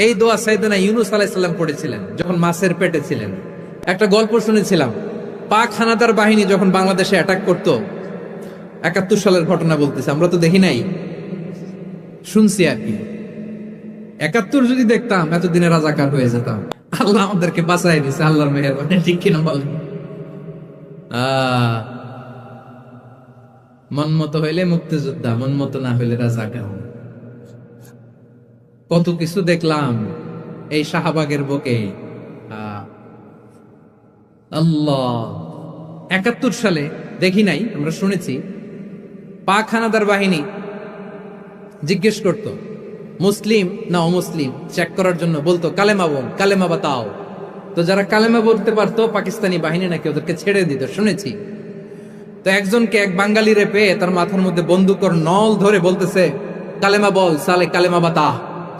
এই দোয়া সাইয়েদনা ইউনূস আলাইহিস সালাম পড়েছিলেন যখন মাছের পেটে ছিলেন। একটা গল্প শুনেছিলাম, পাক হানাদার বাহিনী যখন বাংলাদেশে অ্যাটাক করত, ৭১ সালের ঘটনা বলতেছে, আমরা তো দেখি নাই, শুনছি আর কি। ৭১ যদি দেখতাম এতদিনে রাজাকার হয়ে যেতাম। আল্লাহ আমাদেরকে বাঁচাই দিছে, আল্লাহর মেহেরবানি, ঠিক কিনা বলেন? মন মতো হইলে মুক্তিযোদ্ধা, মন মতো না হইলে রাজাকার। কত কিছু দেখলাম এই শাহবাগের বুকে। আল্লাহ, ৭১ সালে দেখি নাই, আমরা শুনেছি পাক হানাদার বাহিনী জিজ্ঞেস করত মুসলিম না অমুসলিম চেক করার জন্য, বলতো কালেমা বল, কালেমা বাতাও। তো যারা কালেমা বলতে পারতো পাকিস্তানি বাহিনী নাকি ওদেরকে ছেড়ে দিত, শুনেছি। তো একজনকে, এক বাঙালিরে পেয়ে তার মাথার মধ্যে বন্দুকর নল ধরে বলতেছে কালেমা বল সালে, কালেমা বাতা,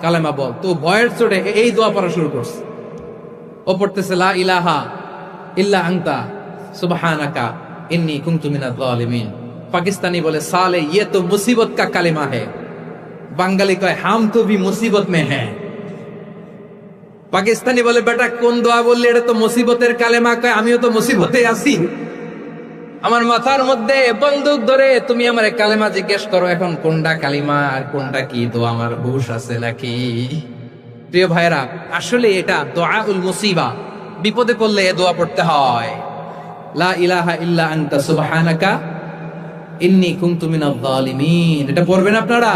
কালেমা বল। তো ভয়ের চোটে এই দোয়া পড়া শুরু করছে। ও পড়তেছে লা ইলাহা ইল্লা আনতা সুবহানাকা ইন্নী কুনতু মিনাজ জালিমিন। পাকিস্তানি বলে সালে ইয়ে তো মুসিবত কা কালেমা है। বাঙালি কয় হাম তো ভি মুসিবত মে হ্যাঁ। পাকিস্তানি বলে বেটা কোন দোয়া বললি, এটা তো মুসিবতের কালেমা। কয় আমিও তো মুসিবতে আছি, আমার মাথার মধ্যে বন্দুক ধরে তুমি আমার কালেমা জিজ্ঞেস করো, এখন কোনটা কালিমা আর কোনটা কি দোয়া, আমার হুশ আছে নাকি? প্রিয় ভাইরা, আসলে এটা দুআউল মুসিবা, বিপদে পড়লে এ দোয়া পড়তে হয়। লা ইলাহা ইল্লা আনতা সুবহানাকা ইন্নী কুনতু মিনাজ জালিমিন। এটা পড়বেন আপনারা।